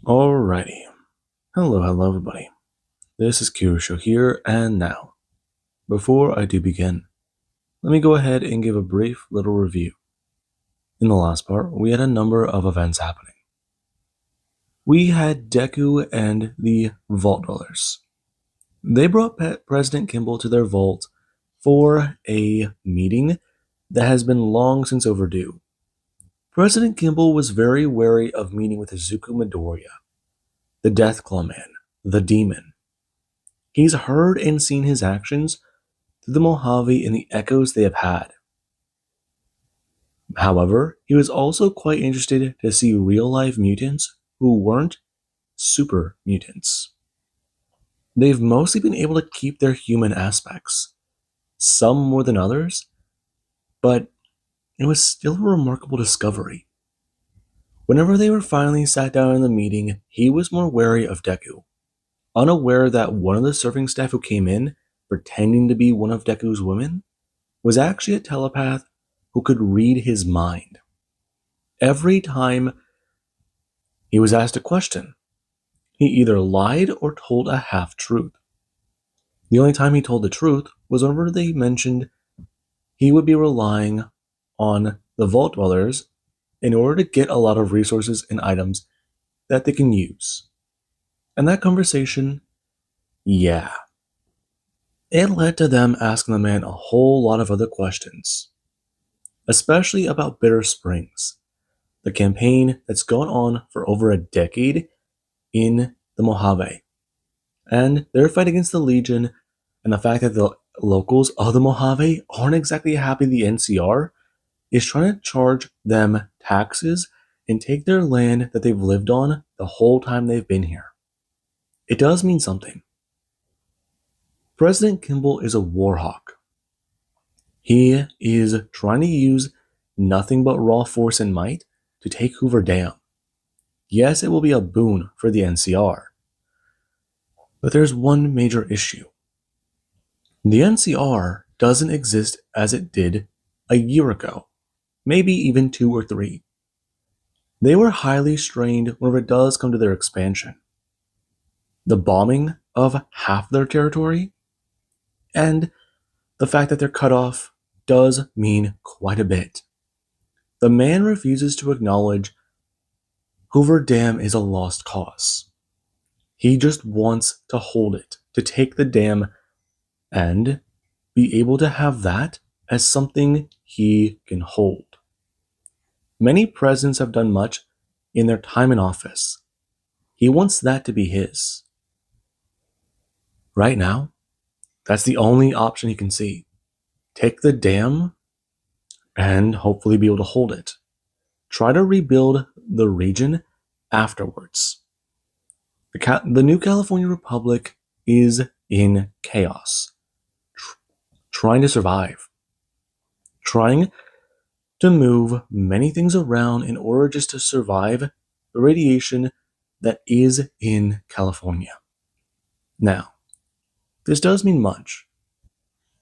Alrighty. Hello everybody. This is Kirusho here, and now, before I do begin, let me go ahead and give a brief little review. In the last part, we had a number of events happening. We had Deku and the Vault Dwellers. They brought President Kimball to their vault for a meeting that has been long since overdue. President Kimball was very wary of meeting with Izuku Midoriya, the Deathclaw Man, the Demon. He's heard and seen his actions through the Mojave and the echoes they have had. However, he was also quite interested to see real-life mutants who weren't super mutants. They've mostly been able to keep their human aspects, some more than others, but it was still a remarkable discovery. Whenever they were finally sat down in the meeting, he was more wary of Deku, unaware that one of the serving staff who came in, pretending to be one of Deku's women, was actually a telepath who could read his mind. Every time he was asked a question, he either lied or told a half-truth. The only time he told the truth was whenever they mentioned he would be relying on the Vault Dwellers in order to get a lot of resources and items that they can use. And that conversation, it led to them asking the man a whole lot of other questions, especially about Bitter Springs, the campaign that's gone on for over a decade in the Mojave, and their fight against the Legion, and the fact that the locals of the Mojave aren't exactly happy the NCR is trying to charge them taxes and take their land that they've lived on the whole time they've been here. It does mean something. President Kimball is a warhawk. He is trying to use nothing but raw force and might to take Hoover Dam. Yes, it will be a boon for the NCR. But there's one major issue. The NCR doesn't exist as it did a year ago, maybe even 2 or 3. They were highly strained whenever it does come to their expansion. The bombing of half their territory, and the fact that they're cut off does mean quite a bit. The man refuses to acknowledge Hoover Dam is a lost cause. He just wants to hold it, to take the dam and be able to have that as something he can hold. Many presidents have done much in their time in office. He wants that to be his. Right now, that's the only option he can see. Take the dam and hopefully be able to hold it. Try to rebuild the region afterwards. The new California Republic is in chaos, trying to survive, trying to move many things around in order just to survive the radiation that is in California. Now, this does mean much.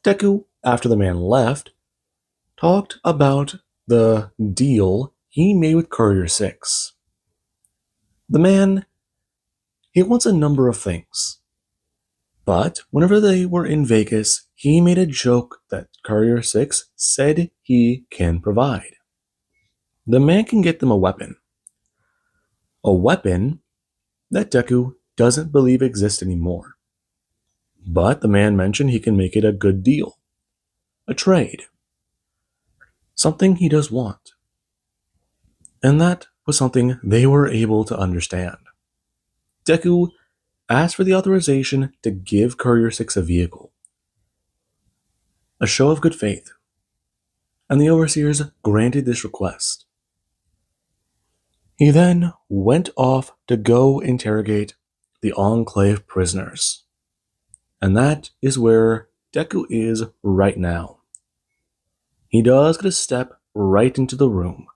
Deku, after the man left, talked about the deal he made with Courier 6. The man, he wants a number of things. But whenever they were in Vegas, he made a joke that Courier 6 said he can provide. The man can get them a weapon. A weapon that Deku doesn't believe exists anymore. But the man mentioned he can make it a good deal. A trade. Something he does want. And that was something they were able to understand. Deku asked for the authorization to give Courier 6 a vehicle. A show of good faith. And the overseers granted this request. He then went off to go interrogate the enclave prisoners. And that is where Deku is right now. He does get a step right into the room.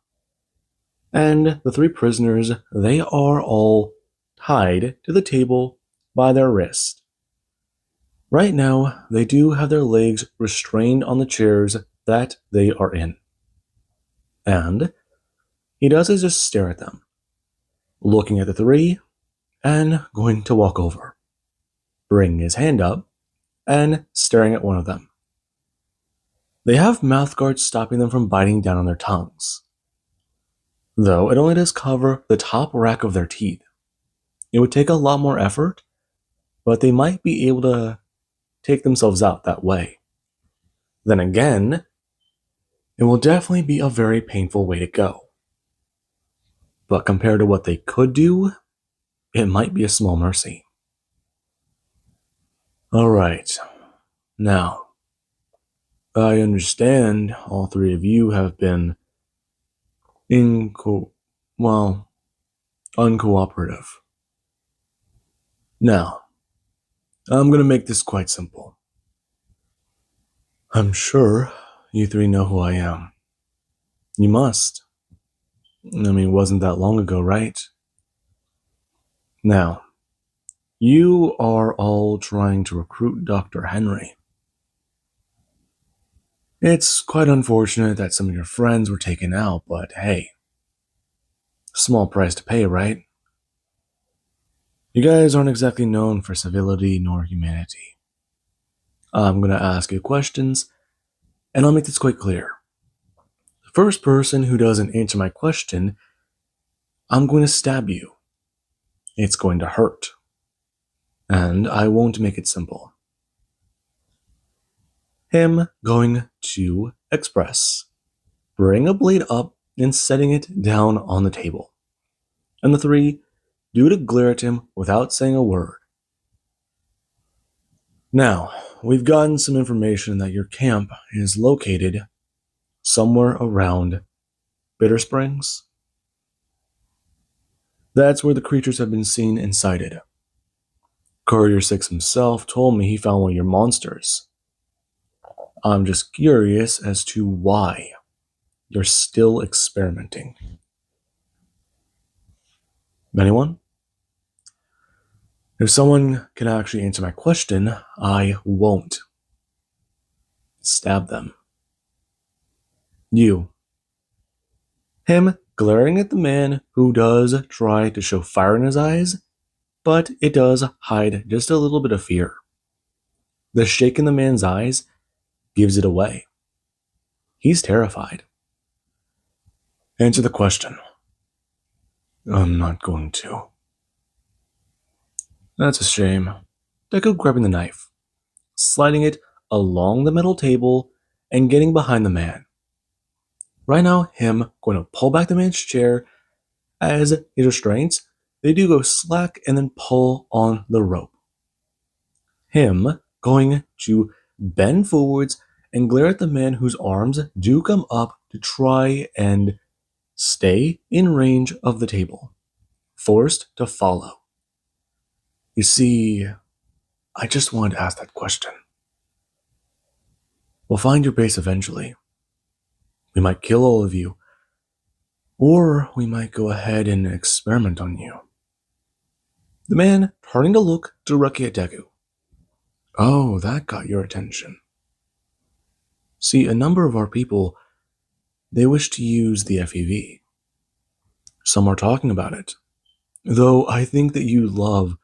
And the 3 prisoners, they are all tied to the table by their wrist. Right now, they do have their legs restrained on the chairs that they are in. And he does is just stare at them, looking at the 3 and going to walk over, bringing his hand up and staring at one of them. They have mouth guards stopping them from biting down on their tongues, though it only does cover the top rack of their teeth. It would take a lot more effort, but they might be able to take themselves out that way. Then again, it will definitely be a very painful way to go. But compared to what they could do, it might be a small mercy. Alright, now, I understand all three of you have been uncooperative. Now, I'm gonna make this quite simple. I'm sure you three know who I am. You must. I mean, wasn't that long ago, right? Now, you are all trying to recruit Dr. Henry. It's quite unfortunate that some of your friends were taken out, but hey, small price to pay, right? You guys aren't exactly known for civility nor humanity. I'm gonna ask you questions, and I'll make this quite clear. The first person who doesn't answer my question, I'm going to stab you. It's going to hurt. And I won't make it simple. Him going to express, bring a blade up and setting it down on the table. And the three do to glare at him without saying a word. Now, we've gotten some information that your camp is located somewhere around Bitter Springs. That's where the creatures have been seen and sighted. Courier 6 himself told me he found one of your monsters. I'm just curious as to why you're still experimenting. Anyone? If someone can actually answer my question, I won't stab them. You. Him glaring at the man who does try to show fire in his eyes, but it does hide just a little bit of fear. The shake in the man's eyes gives it away. He's terrified. Answer the question. I'm not going to. That's a shame. Deku grabbing the knife, sliding it along the metal table, and getting behind the man. Right now, him going to pull back the man's chair as his restraints, they do go slack and then pull on the rope. Him going to bend forwards and glare at the man whose arms do come up to try and stay in range of the table, forced to follow. You see, I just wanted to ask that question. We'll find your base eventually. We might kill all of you, or we might go ahead and experiment on you. The man turning to look directly at Deku. Oh, that got your attention. See, a number of our people, they wish to use the FEV. Some are talking about it, though I think that you love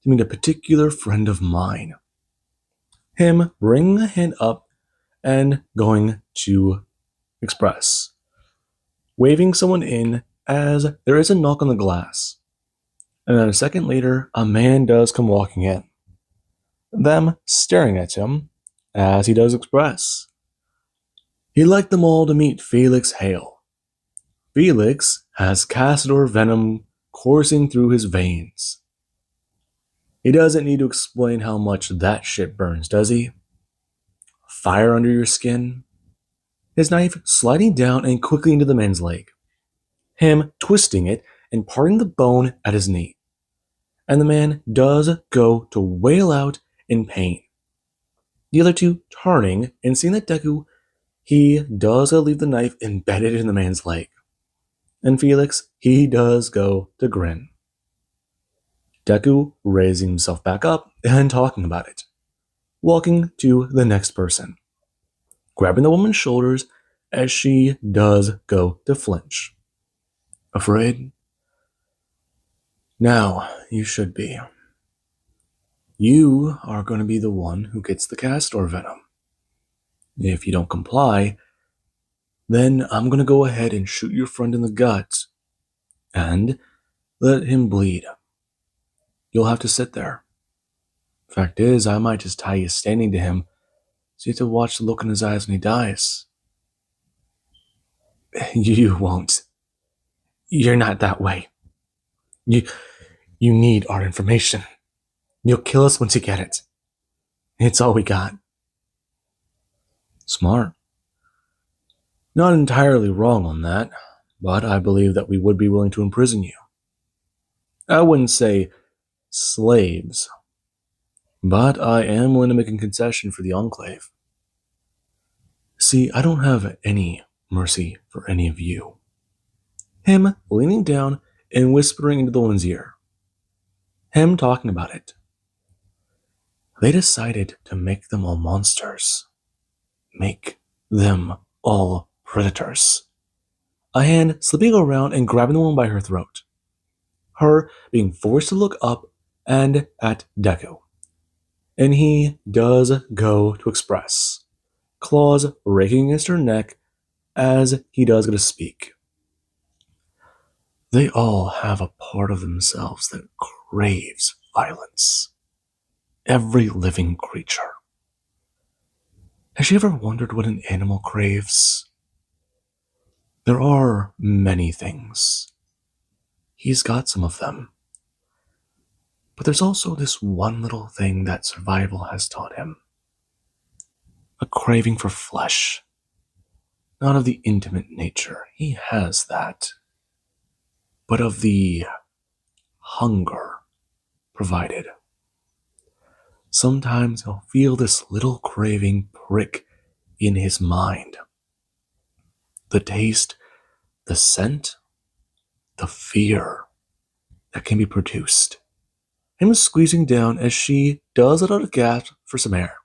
to meet a particular friend of mine. Him bringing a hand up and going to express, waving someone in as there is a knock on the glass. And then a second later, a man does come walking in, them staring at him as he does express. He'd like them all to meet Felix Hale. Felix has Castor venom coursing through his veins. He doesn't need to explain how much that shit burns, does he? Fire under your skin? His knife sliding down and quickly into the man's leg. Him twisting it and parting the bone at his knee. And the man does go to wail out in pain. The other two turning and seeing that Deku, he does leave the knife embedded in the man's leg. And Felix, he does go to grin. Deku raising himself back up and talking about it. Walking to the next person. Grabbing the woman's shoulders as she does go to flinch. Afraid? Now, you should be. You are going to be the one who gets the castor venom. If you don't comply, then I'm going to go ahead and shoot your friend in the gut and let him bleed. You'll have to sit there. Fact is, I might just tie you standing to him so you have to watch the look in his eyes when he dies. You won't. You're not that way. You need our information. You'll kill us once you get it. It's all we got. Smart. Not entirely wrong on that, but I believe that we would be willing to imprison you. I wouldn't say slaves, but I am willing to make a concession for the enclave. See, I don't have any mercy for any of you. Him leaning down and whispering into the woman's ear. Him talking about it. They decided to make them all monsters. Make them all predators. A hand slipping around and grabbing the woman by her throat. Her being forced to look up and at Deku. And he does go to express, claws raking against her neck as he does go to speak. They all have a part of themselves that craves violence. Every living creature. Has she ever wondered what an animal craves? There are many things. He's got some of them. But there's also this one little thing that survival has taught him. A craving for flesh. Not of the intimate nature, he has that. But of the hunger provided. Sometimes he'll feel this little craving prick in his mind. The taste, the scent, the fear that can be produced. Him squeezing down as she does let out a gasp for some air.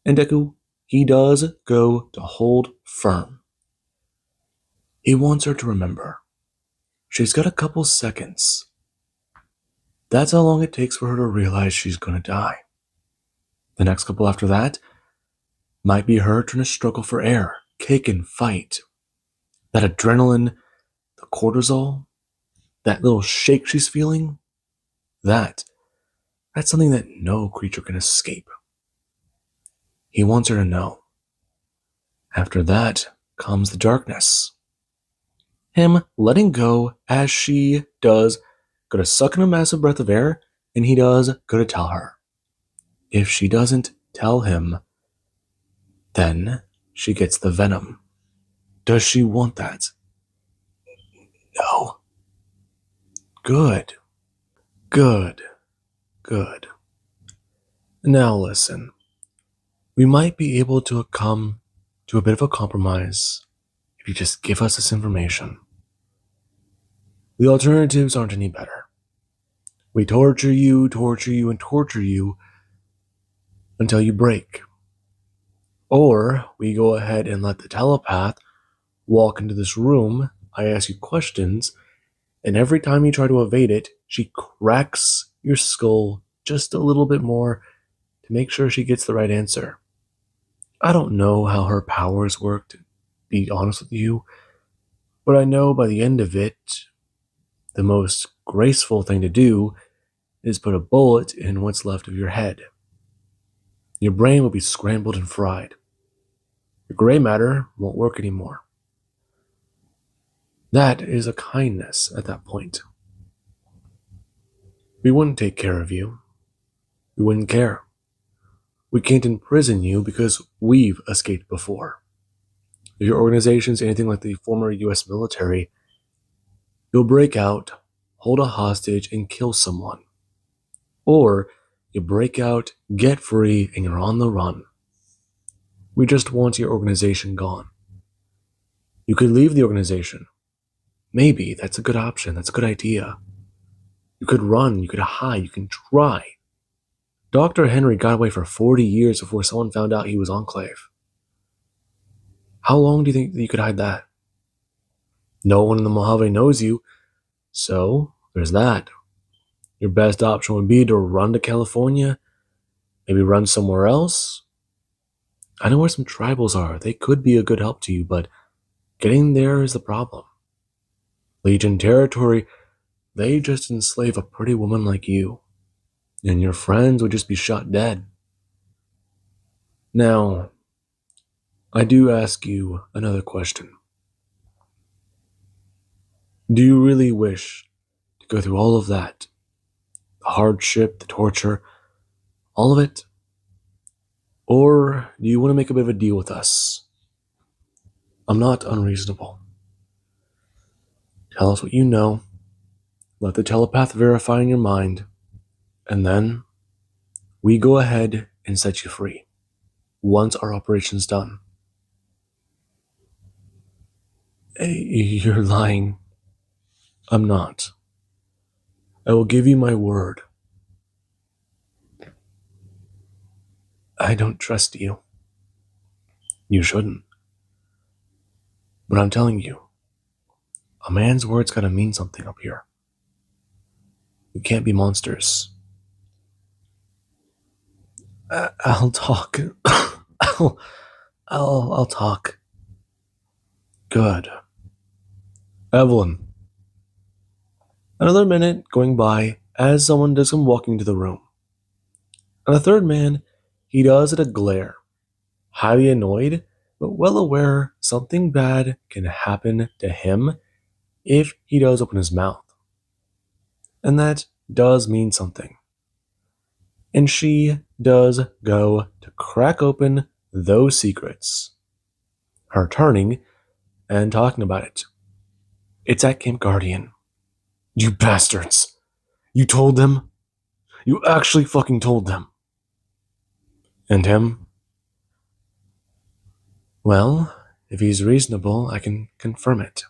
And Deku, he does go to hold firm. He wants her to remember. She's got a couple seconds. That's how long it takes for her to realize she's gonna die. The next couple after that might be her trying to struggle for air, kick and fight. That adrenaline, the cortisol, that little shake she's feeling, that's something that no creature can escape. He wants her to know. After that comes the darkness. Him letting go as she does go to suck in a massive breath of air, and he does go to tell her. If she doesn't tell him, then she gets the venom. Does she want that? No. Good. Good. Good. Now listen. We might be able to come to a bit of a compromise if you just give us this information. The alternatives aren't any better. We torture you, and torture you until you break. Or we go ahead and let the telepath walk into this room, I ask you questions, and every time you try to evade it, she cracks your skull just a little bit more to make sure she gets the right answer. I don't know how her powers work, to be honest with you, but I know by the end of it, the most graceful thing to do is put a bullet in what's left of your head. Your brain will be scrambled and fried. Your gray matter won't work anymore. That is a kindness at that point. We wouldn't take care of you. We wouldn't care. We can't imprison you because we've escaped before. If your organization's anything like the former US military, you'll break out, hold a hostage, and kill someone. Or you break out, get free, and you're on the run. We just want your organization gone. You could leave the organization. Maybe that's a good option. That's a good idea. You could run, you could hide, you can try. Dr. Henry got away for 40 years before someone found out he was enclave. How long do you think that you could hide that? No one in the Mojave knows you, so there's that. Your best option would be to run to California, maybe run somewhere else. I know where some tribals are. They could be a good help to you, but getting there is the problem. Legion territory, they just enslave a pretty woman like you, and your friends would just be shot dead. Now, I do ask you another question. Do you really wish to go through all of that? The hardship, the torture, all of it? Or do you want to make a bit of a deal with us? I'm not unreasonable. Tell us what you know. Let the telepath verify in your mind. And then we go ahead and set you free once our operation's done. Hey, you're lying. I'm not. I will give you my word. I don't trust you. You shouldn't. But I'm telling you, a man's word's gotta mean something up here. We can't be monsters. I'll talk. I'll, I'll talk. Good. Evelyn. Another minute going by as someone does come walking into the room. And the third man, he does at a glare, highly annoyed, but well aware something bad can happen to him if he does open his mouth. And that does mean something. And she does go to crack open those secrets. Her turning and talking about it. It's at Camp Guardian. You bastards. You told them? You actually fucking told them. And him? Well, if he's reasonable, I can confirm it.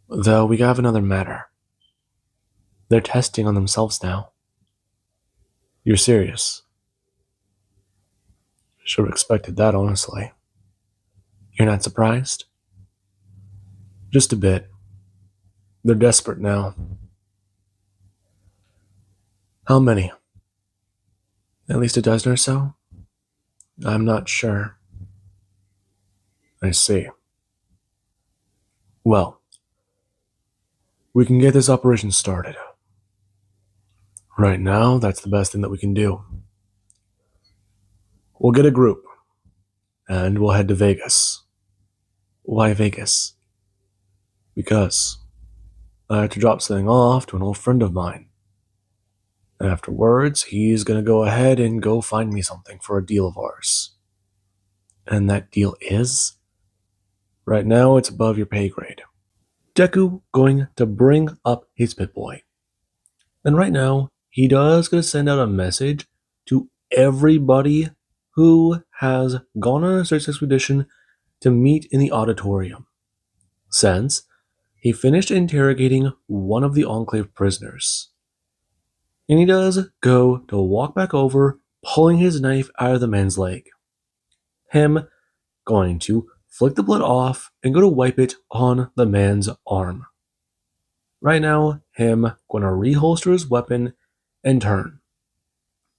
Though we have another matter. They're testing on themselves now. You're serious? Should have expected that, honestly. You're not surprised? Just a bit. They're desperate now. How many? At least a dozen or so? I'm not sure. I see. Well, we can get this operation started. Right now, that's the best thing that we can do. We'll get a group, and we'll head to Vegas. Why Vegas? Because I have to drop something off to an old friend of mine. Afterwards, he's gonna go ahead and go find me something for a deal of ours. And that deal is? Right now, it's above your pay grade. Deku going to bring up his pit boy. And right now, he does gonna send out a message to everybody who has gone on a search expedition to meet in the auditorium, since he finished interrogating one of the Enclave prisoners. And he does go to walk back over, pulling his knife out of the man's leg. Him going to flick the blood off and go to wipe it on the man's arm. Right now, him going to reholster his weapon and turn.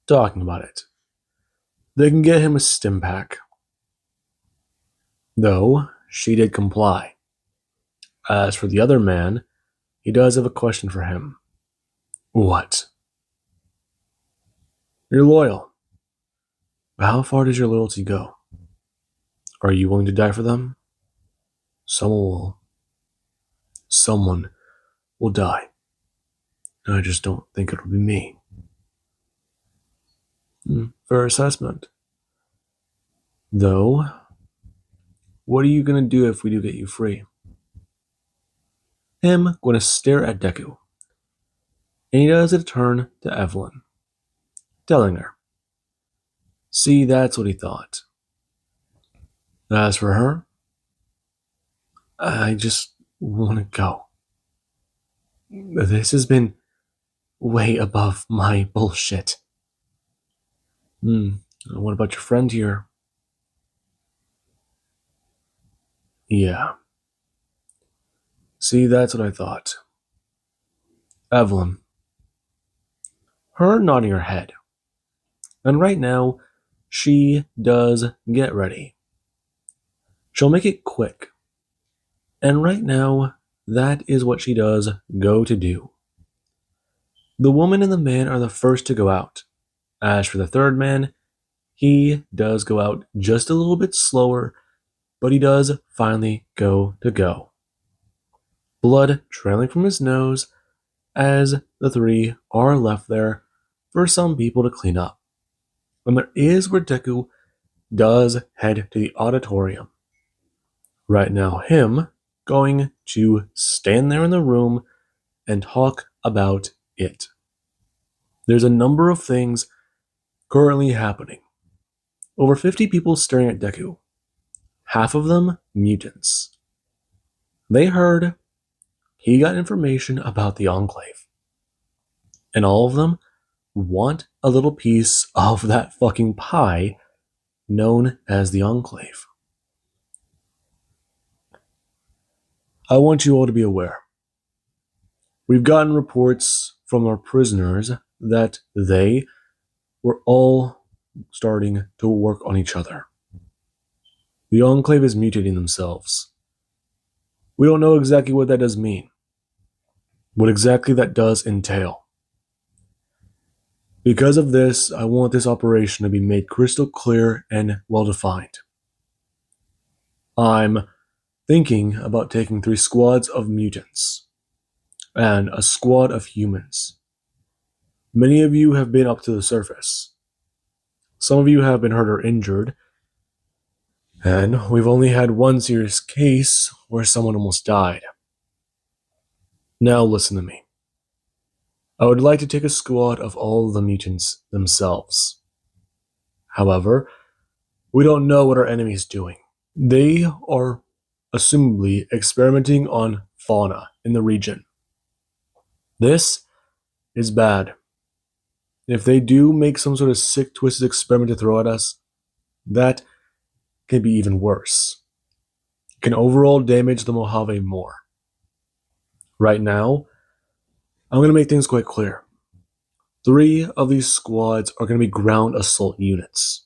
Talking about it. They can get him a stim pack. Though, she did comply. As for the other man, he does have a question for him. What? You're loyal. But how far does your loyalty go? Are you willing to die for them? Someone will die. I just don't think it'll be me. Fair assessment. Though, what are you gonna do if we do get you free? Him gonna stare at Deku. And he does a turn to Evelyn, telling her, see, that's what he thought. As for her, I just want to go. This has been way above my bullshit. What about your friend here? Yeah. See, that's what I thought. Evelyn, her nodding her head. And right now, she does get ready. She'll make it quick. And right now, that is what she does go to do. The woman and the man are the first to go out. As for the third man, he does go out just a little bit slower, but he does finally go. Blood trailing from his nose as the three are left there for some people to clean up. And there is where Deku does head to the auditorium. Right now, him going to stand there in the room and talk about it. There's a number of things currently happening. Over 50 people staring at Deku. Half of them mutants. They heard he got information about the enclave. And all of them want a little piece of that fucking pie known as the enclave. I want you all to be aware. We've gotten reports from our prisoners that they were all starting to work on each other. The enclave is mutating themselves. We don't know exactly what that does mean, what exactly that does entail. Because of this, I want this operation to be made crystal clear and well-defined. I'm thinking about taking 3 squads of mutants and a squad of humans. Many of you have been up to the surface. Some of you have been hurt or injured, and we've only had one serious case where someone almost died. Now listen to me. I would like to take a squad of all the mutants themselves. However, we don't know what our enemy is doing. They are assumably experimenting on fauna in the region. This is bad. If they do make some sort of sick, twisted experiment to throw at us, that can be even worse. It can overall damage the Mojave more. Right now, I'm going to make things quite clear. 3 of these squads are going to be ground assault units.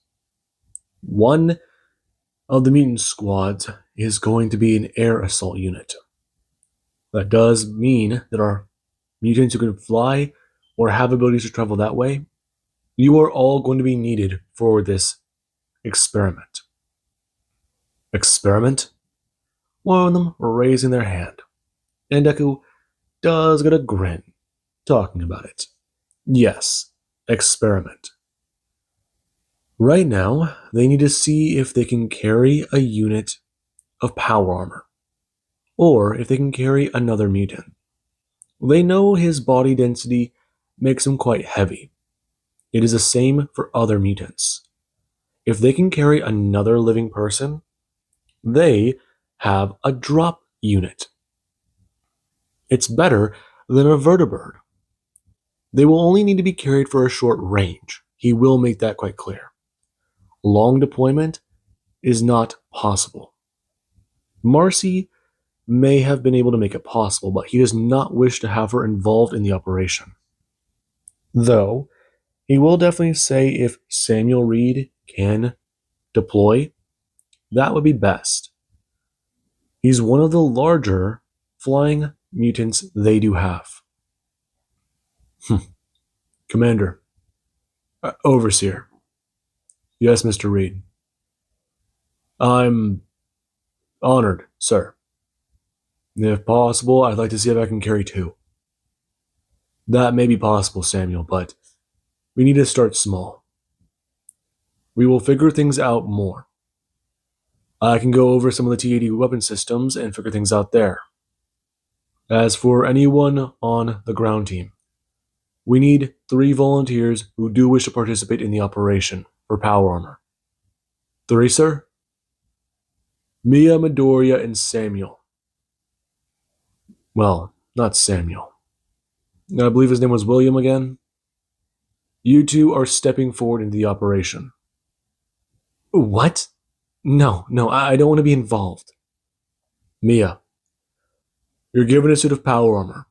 One of the mutant squads is going to be an air assault unit. That does mean that our mutants who can fly or have abilities to travel that way, you are all going to be needed for this experiment. Experiment? One of them raising their hand. And Deku does get a grin talking about it. Yes, experiment. Right now, they need to see if they can carry a unit of power armor, or if they can carry another mutant. They know his body density makes him quite heavy. It is the same for other mutants. If they can carry another living person, they have a drop unit. It's better than a vertibird. They will only need to be carried for a short range. He will make that quite clear. Long deployment is not possible. Marcy may have been able to make it possible, but he does not wish to have her involved in the operation. Though, he will definitely say if Samuel Reed can deploy, that would be best. He's one of the larger flying mutants they do have. Commander. Overseer. Yes, Mr. Reed. I'm honored, sir. If possible, I'd like to see if I can carry 2. That may be possible, Samuel, but we need to start small. We will figure things out more. I can go over some of the T-80 weapon systems and figure things out there. As for anyone on the ground team, we need 3 volunteers who do wish to participate in the operation for power armor. 3, sir? Mia, Midoriya, and Samuel. Well, not Samuel. I believe his name was William again. You 2 are stepping forward into the operation. What? No, I don't want to be involved. Mia, you're given a suit of power armor.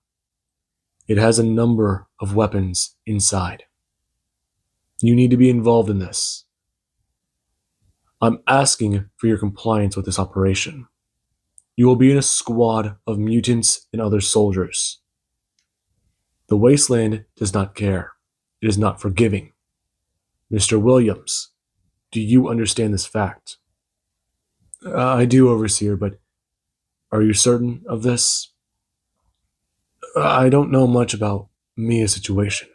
It has a number of weapons inside. You need to be involved in this. I'm asking for your compliance with this operation. You will be in a squad of mutants and other soldiers. The wasteland does not care. It is not forgiving. Mr. Williams, do you understand this fact? I do, Overseer, but are you certain of this? I don't know much about Mia's situation.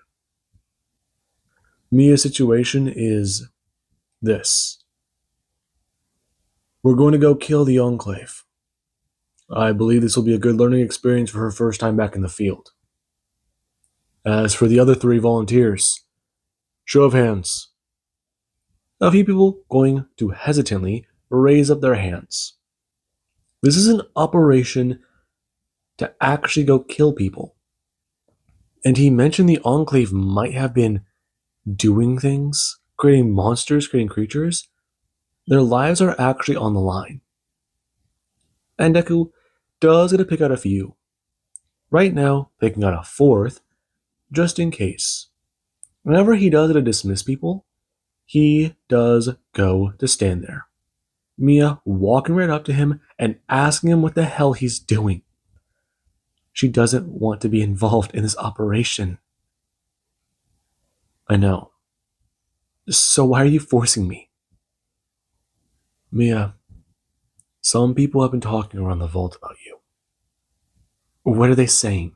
Mia's situation is this. We're going to go kill the Enclave. I believe this will be a good learning experience for her first time back in the field. As for the other 3 volunteers, show of hands. A few people going to hesitantly raise up their hands. This is an operation to actually go kill people. And he mentioned the Enclave might have been doing things, creating monsters, creating creatures. Their lives are actually on the line. And Deku does get to pick out a few. Right now, picking out a 4th, just in case. Whenever he does it to dismiss people, he does go to stand there. Mia walking right up to him and asking him what the hell he's doing. She doesn't want to be involved in this operation. I know. So why are you forcing me? Mia, some people have been talking around the vault about you. What are they saying?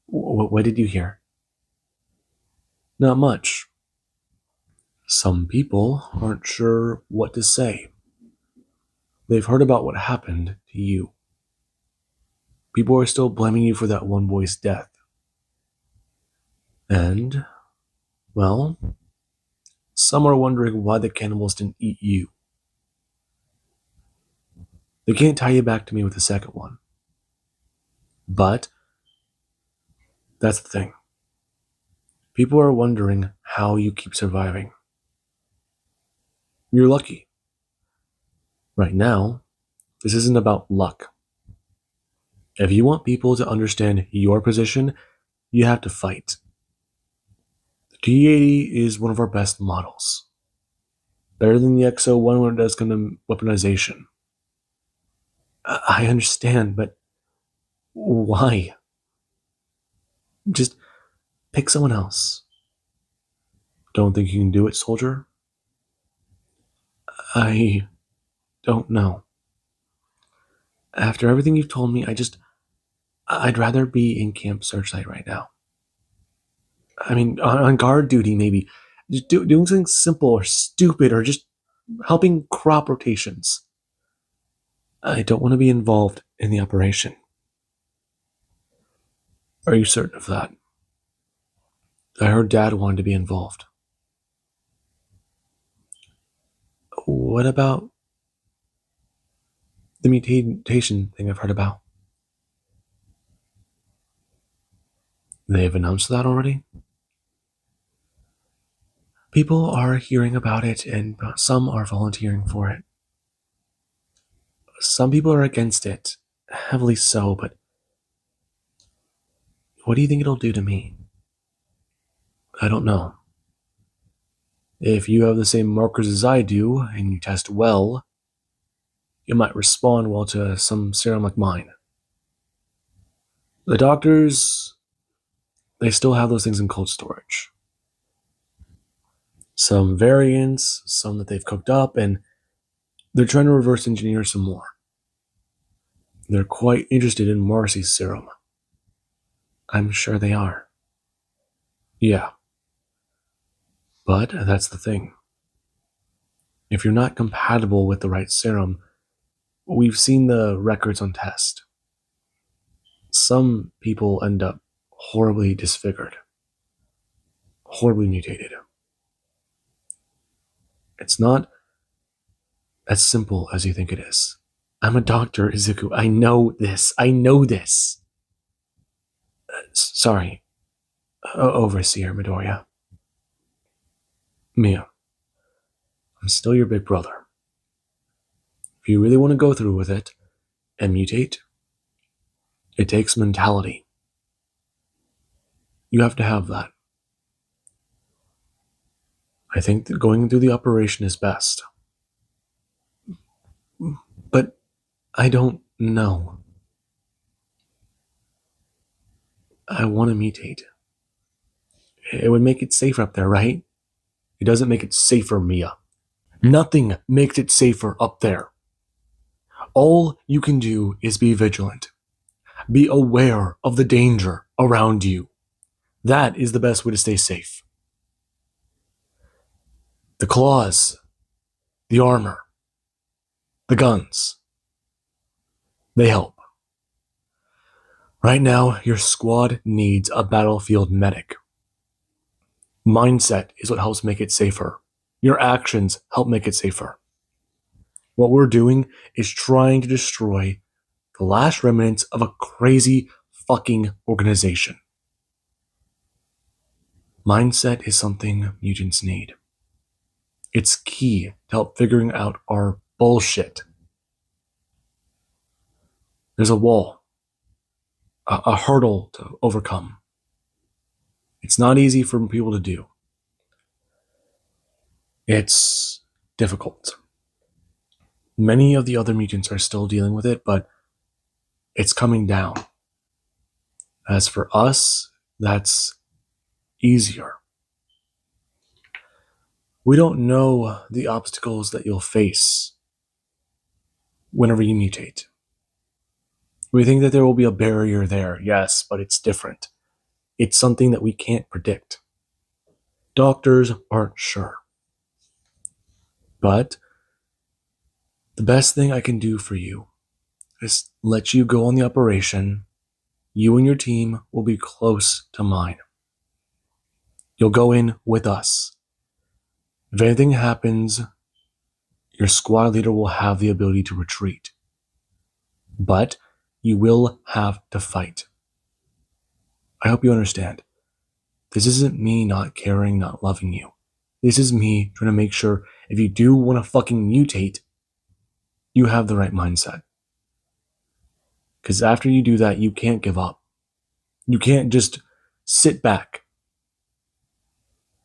What did you hear? Not much. Some people aren't sure what to say. They've heard about what happened to you. People are still blaming you for that one boy's death. And, well, some are wondering why the cannibals didn't eat you. They can't tie you back to me with the second one. But, that's the thing. People are wondering how you keep surviving. You're lucky. Right now, this isn't about luck. If you want people to understand your position, you have to fight. The T-80 is one of our best models. Better than the XO-1 when it does come to weaponization. I understand, but why? Just pick someone else. Don't think you can do it, soldier? I don't know. After everything you've told me, I'd rather be in Camp Searchlight right now. I mean, on guard duty, maybe. Just doing something simple or stupid or just helping crop rotations. I don't want to be involved in the operation. Are you certain of that? I heard Dad wanted to be involved. What about the mutation thing I've heard about? They've announced that already? People are hearing about it and some are volunteering for it. Some people are against it, heavily so, but what do you think it'll do to me? I don't know. If you have the same markers as I do and you test well, you might respond well to some serum like mine. The doctors, they still have those things in cold storage. Some variants, some that they've cooked up, and they're trying to reverse engineer some more. They're quite interested in Marcy's serum. I'm sure they are. Yeah. But that's the thing. If you're not compatible with the right serum, we've seen the records on test. Some people end up horribly disfigured, horribly mutated. It's not as simple as you think it is. I'm a doctor, Izuku. I know this. I know this. Sorry, Overseer Midoriya. Mia, I'm still your big brother. If you really want to go through with it and mutate, it takes mentality. You have to have that. I think that going through the operation is best. But I don't know. I want to mutate. It would make it safer up there, right? It doesn't make it safer, Mia. Nothing makes it safer up there. All you can do is be vigilant. Be aware of the danger around you. That is the best way to stay safe. The claws, the armor, the guns, they help. Right now, your squad needs a battlefield medic. Mindset is what helps make it safer. Your actions help make it safer. What we're doing is trying to destroy the last remnants of a crazy fucking organization. Mindset is something mutants need. It's key to help figuring out our bullshit. There's a wall, a hurdle to overcome. It's not easy for people to do. It's difficult. Many of the other mutants are still dealing with it, but it's coming down. As for us, that's easier. We don't know the obstacles that you'll face whenever you mutate. We think that there will be a barrier there, yes, but it's different. It's something that we can't predict. Doctors aren't sure. But the best thing I can do for you is let you go on the operation. You and your team will be close to mine. You'll go in with us. If anything happens, your squad leader will have the ability to retreat. But you will have to fight. I hope you understand. This isn't me not caring, not loving you. This is me trying to make sure if you do want to fucking mutate, you have the right mindset. Because after you do that, you can't give up. You can't just sit back.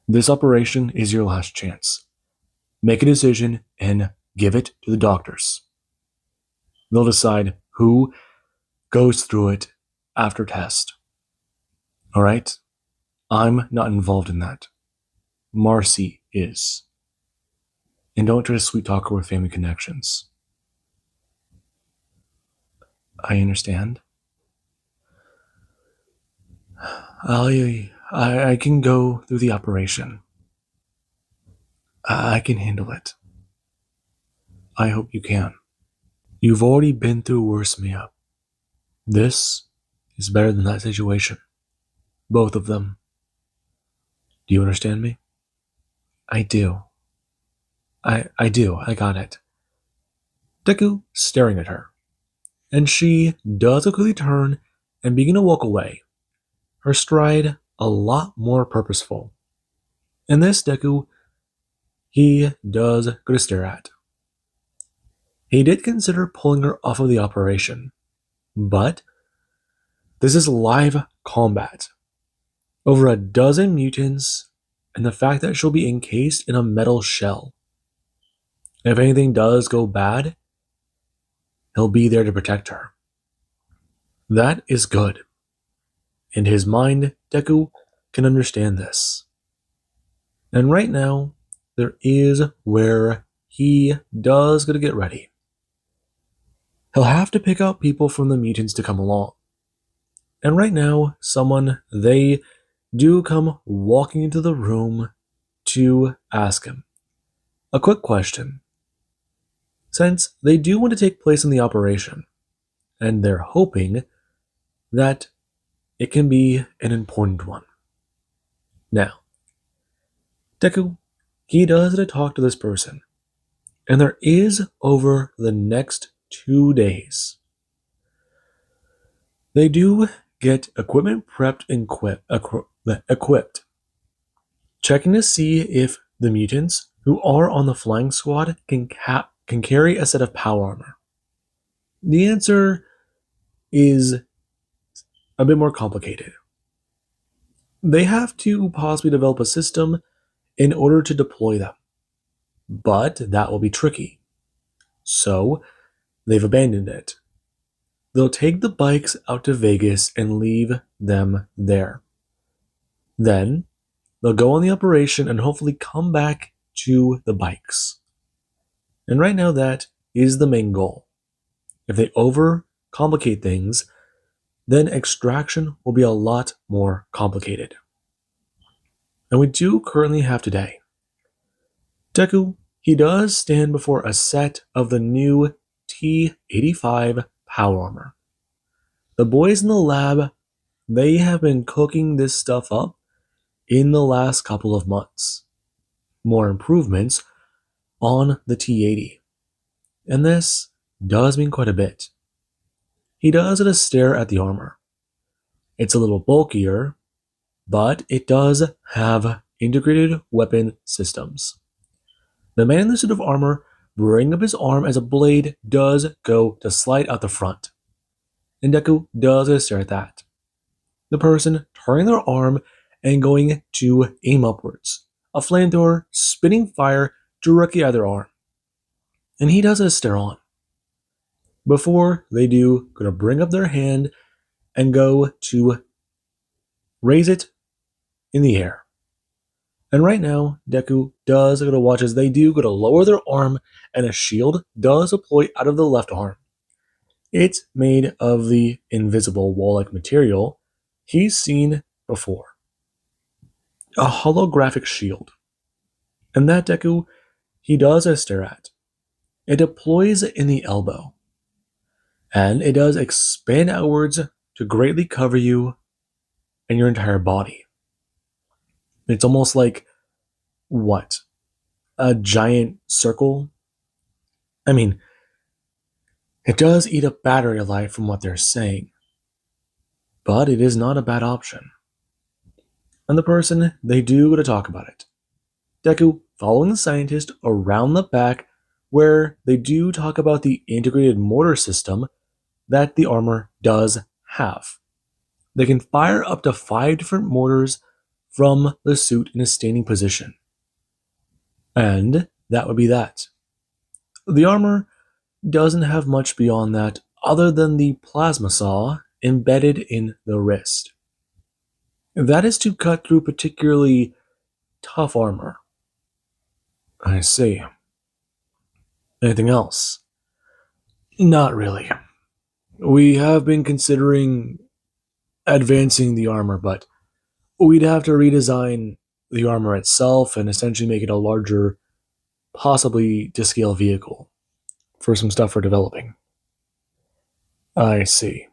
This operation is your last chance. Make a decision and give it to the doctors. They'll decide who goes through it after test. All right? I'm not involved in that. Marcy is. And don't try to sweet talk her with family connections. I understand. I can go through the operation. I can handle it. I hope you can. You've already been through worse, Mia. This is better than that situation. Both of them. Do you understand me? I do. I do. I got it. Deku staring at her. And she does quickly turn and begin to walk away. Her stride a lot more purposeful. And this Deku, he does go to stare at. He did consider pulling her off of the operation, but this is live combat. Over a dozen mutants, and the fact that she'll be encased in a metal shell. If anything does go bad, he'll be there to protect her. That is good. In his mind, Deku can understand this. And right now, there is where he does got to get ready. He'll have to pick out people from the mutants to come along. And right now, they do come walking into the room to ask him a quick question. Since they do want to take place in the operation, and they're hoping that it can be an important one. Now, Deku, he does talk to this person, and there is over the next 2 days. They do get equipment prepped and equipped, checking to see if the mutants who are on the flying squad can carry a set of power armor. The answer is a bit more complicated. They have to possibly develop a system in order to deploy them. But that will be tricky. So they've abandoned it. They'll take the bikes out to Vegas and leave them there. Then they'll go on the operation and hopefully come back to the bikes. And right now, that is the main goal. If they overcomplicate things, then extraction will be a lot more complicated. And we do currently have today. Deku, he does stand before a set of the new T-85 power armor. The boys in the lab, they have been cooking this stuff up in the last couple of months. More improvements on the T-80. And this does mean quite a bit. He does get a stare at the armor. It's a little bulkier, but it does have integrated weapon systems. The man in the suit of armor bringing up his arm as a blade does go to slide out the front. And Deku does get a stare at that. The person turning their arm and going to aim upwards. A flamethrower spitting fire directly at their arm. And he does a stare on. Before they do, gonna bring up their hand and go to raise it in the air. And right now, Deku does go to watch as they do go to lower their arm and a shield does deploy out of the left arm. It's made of the invisible wall-like material he's seen before. A holographic shield. And that Deku, he does a stare at. It deploys in the elbow. And it does expand outwards to greatly cover you and your entire body. It's almost like, what? A giant circle? I mean, it does eat up battery life from what they're saying. But it is not a bad option. And the person, they do go to talk about it. Deku following the scientist around the back where they do talk about the integrated mortar system that the armor does have. They can fire up to 5 different mortars from the suit in a standing position. And that would be that. The armor doesn't have much beyond that other than the plasma saw embedded in the wrist. That is to cut through particularly tough armor. I see. Anything else? Not really. We have been considering advancing the armor, but we'd have to redesign the armor itself and essentially make it a larger, possibly to scale vehicle for some stuff we're developing. I see.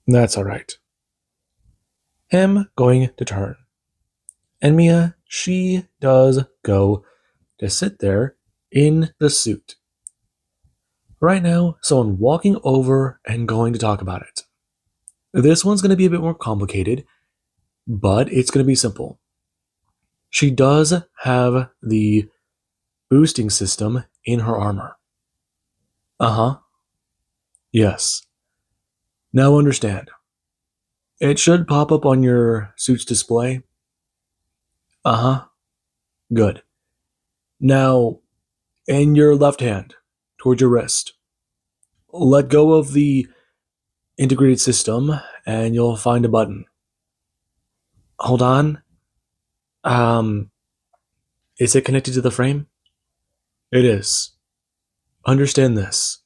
That's alright. Him going to turn. And Mia, she does go to sit there in the suit. Right now, someone walking over and going to talk about it. This one's going to be a bit more complicated, but it's going to be simple. She does have the boosting system in her armor. Uh-huh. Yes. Now understand. It should pop up on your suit's display. Uh-huh. Good. Now, in your left hand, towards your wrist, let go of the integrated system and you'll find a button. Hold on. Is it connected to the frame? It is. Understand this.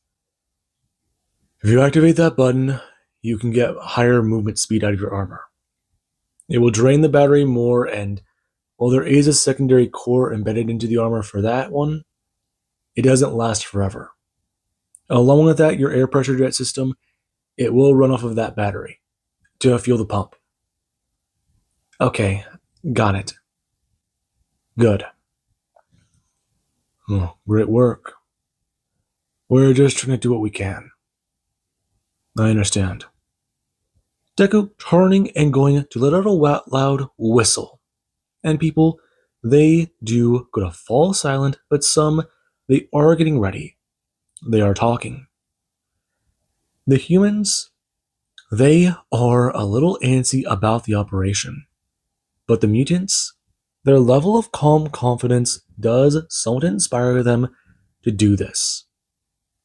If you activate that button, you can get higher movement speed out of your armor. It will drain the battery more, and while there is a secondary core embedded into the armor for that one, it doesn't last forever. Along with that, your air pressure jet system, it will run off of that battery to fuel the pump. Okay, got it. Good. Oh, great work. We're just trying to do what we can. I understand. Deku turning and going to let out a loud whistle. And people, they do go to fall silent, but some, they are getting ready. They are talking. The humans, they are a little antsy about the operation. But the mutants, Their level of calm confidence does somewhat inspire them to do this.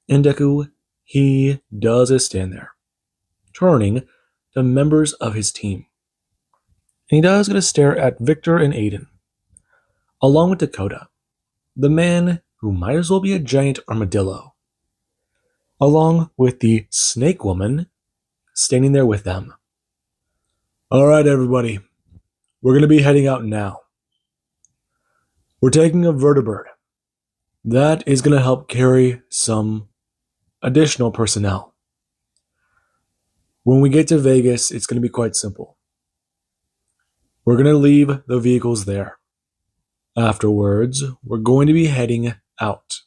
And Deku, he does stand there, turning to members of his team. And he does get a stare at Victor and Aiden, along with Dakota, the man who might as well be a giant armadillo, along with the snake woman standing there with them. All right, everybody, we're going to be heading out now. We're taking a vertibird. That is going to help carry some additional personnel. When we get to Vegas, it's going to be quite simple. We're going to leave the vehicles there. Afterwards, we're going to be heading out.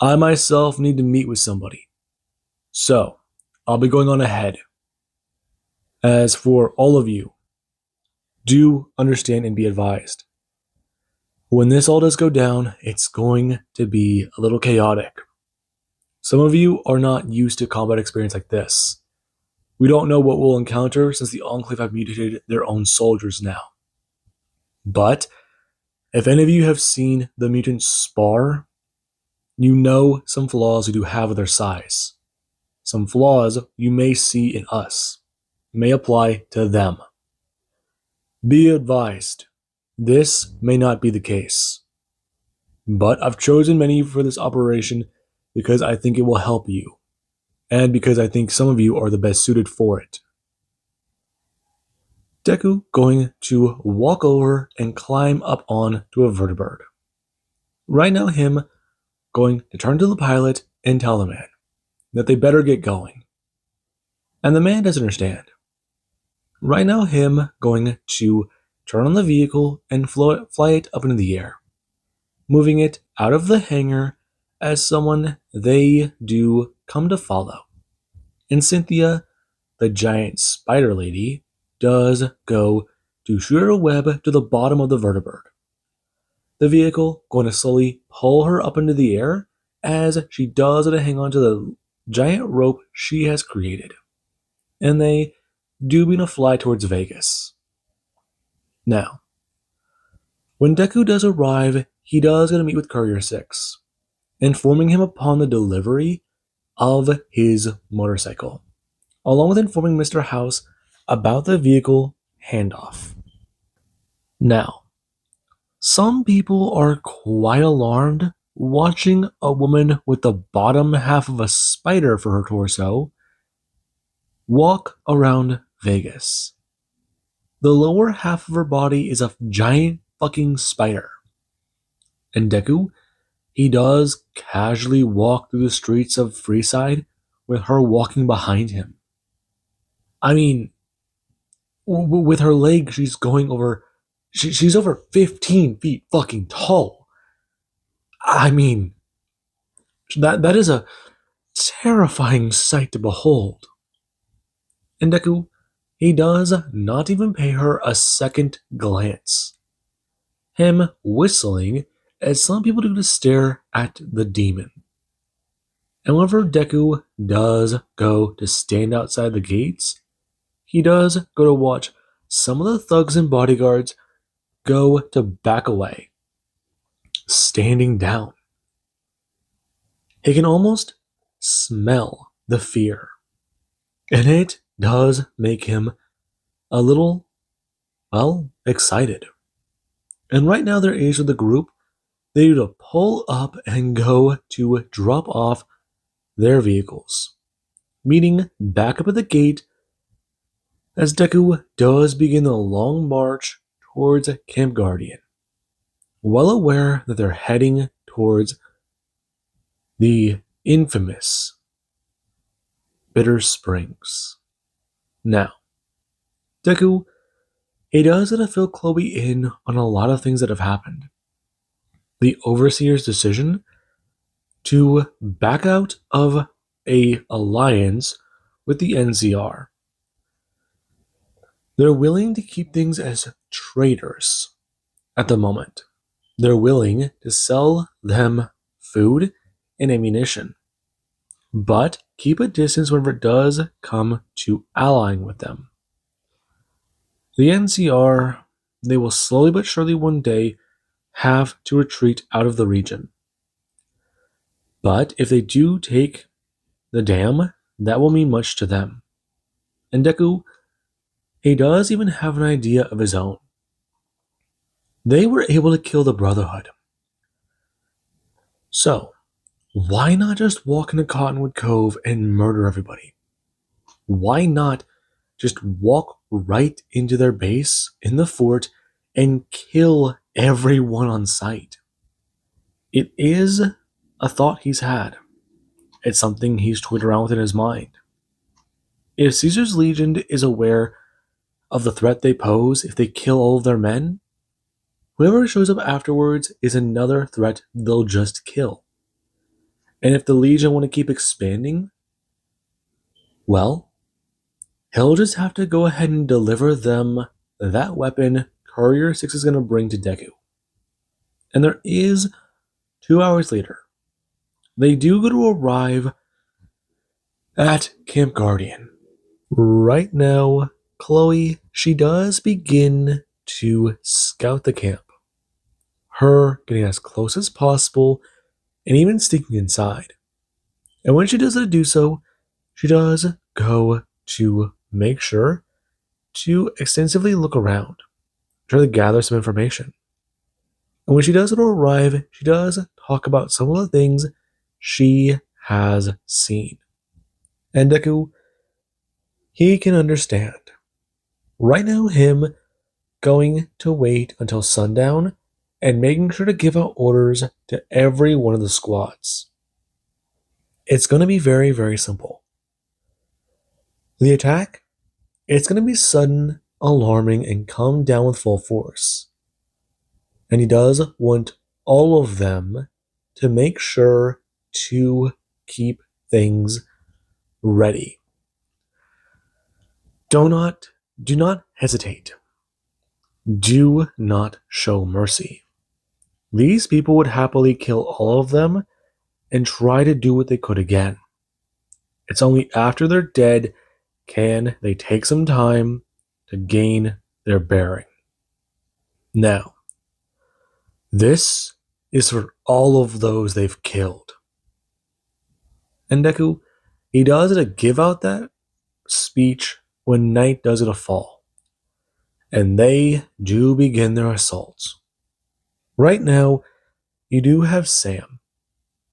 I myself need to meet with somebody, so I'll be going on ahead. As for all of you, do understand and be advised. When this all does go down, it's going to be a little chaotic. Some of you are not used to combat experience like this. We don't know what we'll encounter since the Enclave have mutated their own soldiers now. But if any of you have seen the mutants spar, you know some flaws we do have with their size. Some flaws you may see in us may apply to them. Be advised, this may not be the case. But I've chosen many for this operation because I think it will help you, and because I think some of you are the best suited for it. Deku going to walk over and climb up on to a vertibird. Right now him going to turn to the pilot and tell the man that they better get going. And the man doesn't understand. Right now him going to turn on the vehicle and fly it up into the air, moving it out of the hangar as someone they do come to follow. And Cynthia, the giant spider lady, does go to shoot her web to the bottom of the vertibird. The vehicle going to slowly pull her up into the air as she does to hang on to the giant rope she has created. And they do begin to fly towards Vegas. Now, when Deku does arrive, he does get to meet with Courier 6, informing him upon the delivery of his motorcycle, along with informing Mr. House about the vehicle handoff. Now, some people are quite alarmed watching a woman with the bottom half of a spider for her torso walk around Vegas. The lower half of her body is a giant fucking spider. And Deku, he does casually walk through the streets of Freeside with her walking behind him. I mean, with her leg, she's going over, she's over 15 feet fucking tall. I mean, that is a terrifying sight to behold. And Deku, he does not even pay her a second glance. Him whistling as some people do to stare at the demon. And whenever Deku does go to stand outside the gates, he does go to watch some of the thugs and bodyguards go to back away, standing down. He can almost smell the fear, and it does make him a little, well, excited. And right now they're aged with the group. They need to pull up and go to drop off their vehicles, meeting back up at the gate as Deku does begin the long march towards Camp Guardian, well aware that they're heading towards the infamous Bitter Springs. Now, Deku, he does get to fill Chloe in on a lot of things that have happened. The Overseer's decision to back out of a alliance with the NCR. They're willing to keep things as traders at the moment. They're willing to sell them food and ammunition, but keep a distance whenever it does come to allying with them. The NCR, they will slowly but surely one day have to retreat out of the region. But if they do take the dam, that will mean much to them. And Deku, he does even have an idea of his own. They were able to kill the Brotherhood. So, why not just walk into Cottonwood Cove and murder everybody? Why not just walk right into their base in the fort and kill everyone on sight? It is a thought he's had. It's something he's toyed around with in his mind. If Caesar's Legion is aware of the threat they pose if they kill all of their men, whoever shows up afterwards is another threat they'll just kill. And if the Legion want to keep expanding, well, he'll just have to go ahead and deliver them that weapon Courier 6 is going to bring to Deku. And there is 2 hours later. They do go to arrive at Camp Guardian. Right now, Chloe, she does begin to scout the camp. Her getting as close as possible and even sneaking inside. And when she does do so, she does go to make sure to extensively look around, try to gather some information. And when she does arrive, she does talk about some of the things she has seen. And Deku, he can understand. Right now, him going to wait until sundown and making sure to give out orders to every one of the squads. It's going to be very, very simple. The attack, it's going to be sudden, alarming, and come down with full force. And he does want all of them to make sure to keep things ready. Do not hesitate. Do not show mercy. These people would happily kill all of them and try to do what they could again. It's only after they're dead can they take some time to gain their bearing. Now, this is for all of those they've killed. And Deku, he does it to give out that speech when night does it a fall. And they do begin their assaults. Right now, you do have Sam.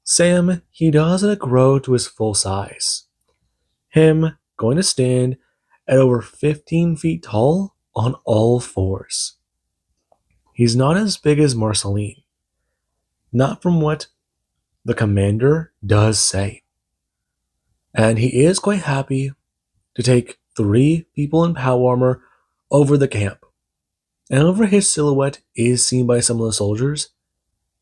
Sam, he doesn't grow to his full size. Him going to stand at over 15 feet tall on all fours. He's not as big as Marceline. Not from what the commander does say. And he is quite happy to take 3 people in power armor over the camp. And over his silhouette is seen by some of the soldiers.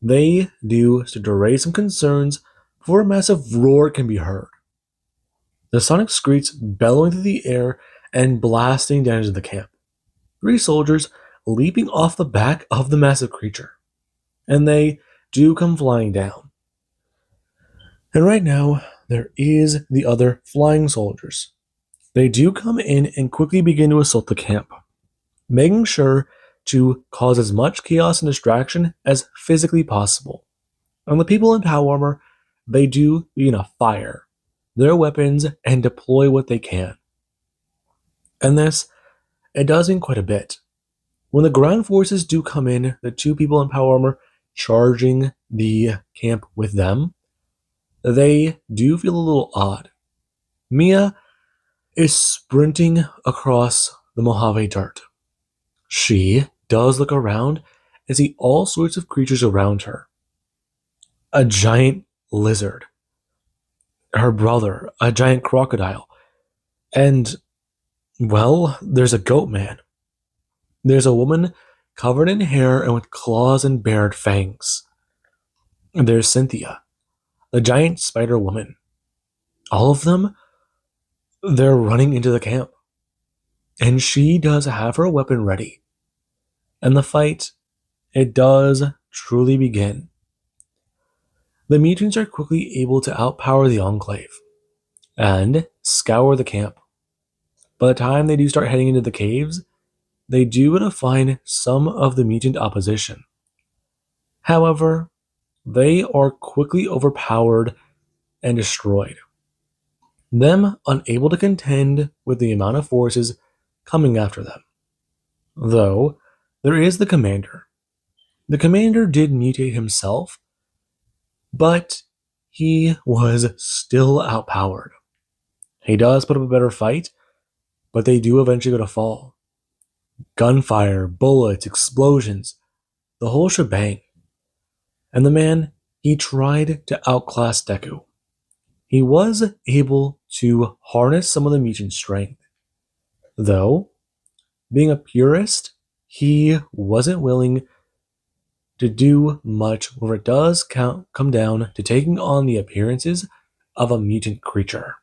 They do start to raise some concerns before a massive roar can be heard. The sonic screech bellowing through the air and blasting down into the camp. 3 soldiers leaping off the back of the massive creature. And they do come flying down. And right now, there is the other flying soldiers. They do come in and quickly begin to assault the camp, making sure to cause as much chaos and distraction as physically possible. And the people in power armor, they do begin to fire their weapons and deploy what they can. And this, it does mean quite a bit. When the ground forces do come in, the 2 people in power armor charging the camp with them, they do feel a little odd. Mia is sprinting across the Mojave dirt. She does look around and see all sorts of creatures around her. A giant lizard. Her brother, a giant crocodile. And, well, there's a goat man. There's a woman covered in hair and with claws and bared fangs. There's Cynthia, the giant spider woman. All of them, they're running into the camp. And she does have her weapon ready. And the fight, it does truly begin. The mutants are quickly able to outpower the enclave and scour the camp. By the time they do start heading into the caves, they do get to find some of the mutant opposition. However, they are quickly overpowered and destroyed, them unable to contend with the amount of forces coming after them. Though, there is the commander. The commander did mutate himself, but he was still outpowered. He does put up a better fight, but they do eventually go to fall. Gunfire, bullets, explosions, the whole shebang. And the man, he tried to outclass Deku. He was able to harness some of the mutant strength. Though, being a purist, he wasn't willing to do much where it does come down to taking on the appearances of a mutant creature.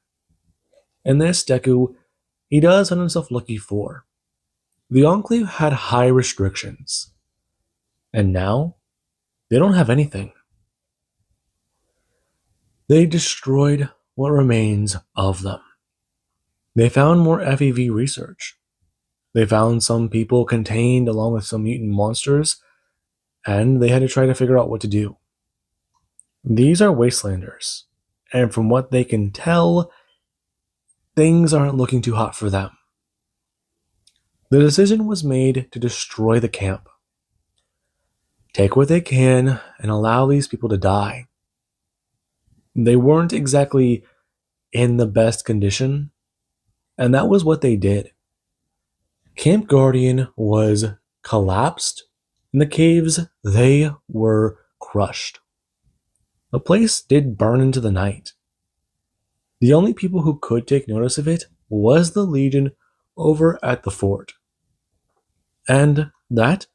And this Deku, he does find himself lucky for. The Enclave had high restrictions, and now they don't have anything. They destroyed what remains of them. They found more FEV research. They found some people contained along with some mutant monsters, and they had to try to figure out what to do. These are Wastelanders, and from what they can tell, things aren't looking too hot for them. The decision was made to destroy the camp. Take what they can and allow these people to die. They weren't exactly in the best condition, and that was what they did. Camp Guardian was collapsed. In the caves, they were crushed. The place did burn into the night. The only people who could take notice of it was the Legion over at the fort. And that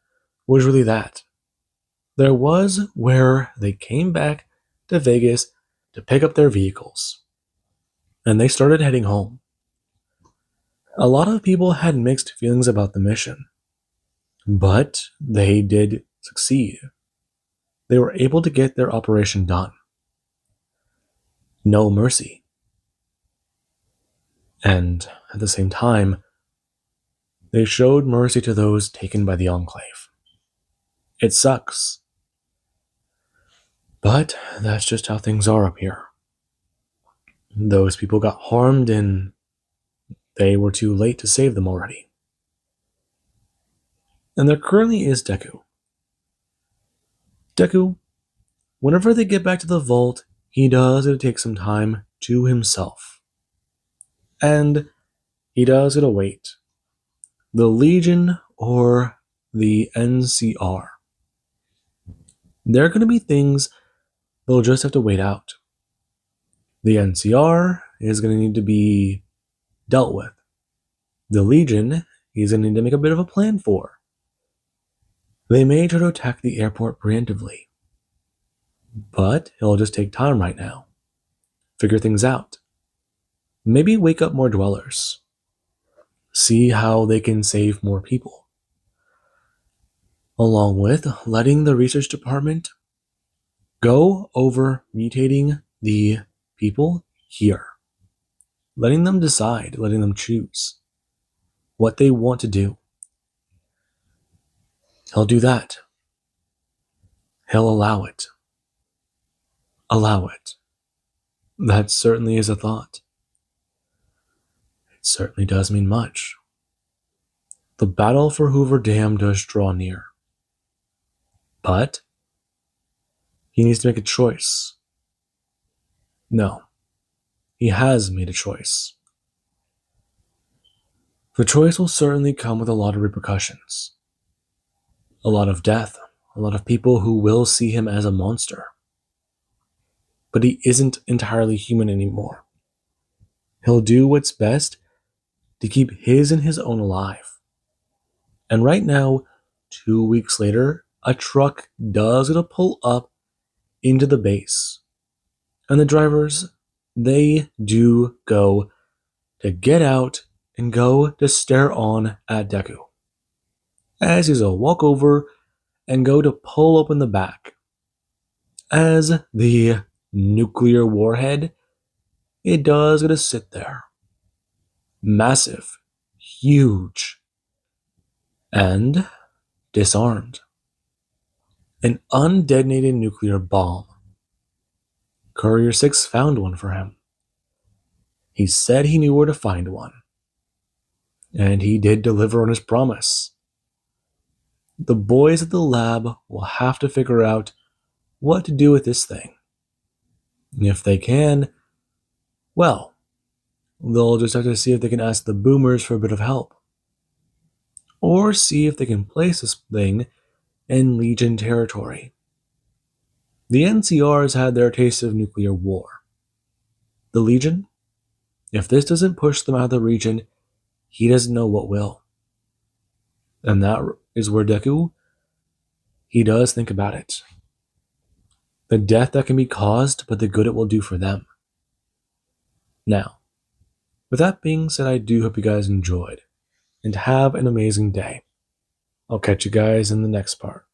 was really that. There was where they came back to Vegas to pick up their vehicles. And they started heading home. A lot of people had mixed feelings about the mission, but they did succeed. They were able to get their operation done. No mercy. And at the same time, they showed mercy to those taken by the Enclave. It sucks. But that's just how things are up here. Those people got harmed and they were too late to save them already. And there currently is Deku. Deku, whenever they get back to the vault, he does get to take some time to himself. And he does get to wait. The Legion or the NCR. There are going to be things they'll just have to wait out. The NCR is going to need to be dealt with. The Legion is going to need to make a bit of a plan for. They may try to attack the airport preemptively, but it'll just take time right now. Figure things out. Maybe wake up more dwellers. See how they can save more people. Along with letting the research department go over mutating the people here. Letting them decide, letting them choose what they want to do. He'll do that. He'll allow it. Allow it. That certainly is a thought. It certainly does mean much. The battle for Hoover Dam does draw near. But he needs to make a choice. No. He has made a choice. The choice will certainly come with a lot of repercussions. A lot of death. A lot of people who will see him as a monster. But he isn't entirely human anymore. He'll do what's best to keep his and his own alive. And right now, 2 weeks later, a truck does get to pull up into the base. And the drivers, they do go to get out and go to stare on at Deku. As he's a walk over and go to pull open the back. As the nuclear warhead, it does get to sit there. Massive, huge, and disarmed. An undetonated nuclear bomb. Courier 6 found one for him. He said he knew where to find one. And he did deliver on his promise. The boys at the lab will have to figure out what to do with this thing. If they can, well, they'll just have to see if they can ask the boomers for a bit of help. Or see if they can place this thing in Legion territory. The NCRs had their taste of nuclear war. The Legion, if this doesn't push them out of the region, he doesn't know what will. And that is where Deku, he does think about it. The death that can be caused, but the good it will do for them. Now, with that being said, I do hope you guys enjoyed, and have an amazing day. I'll catch you guys in the next part.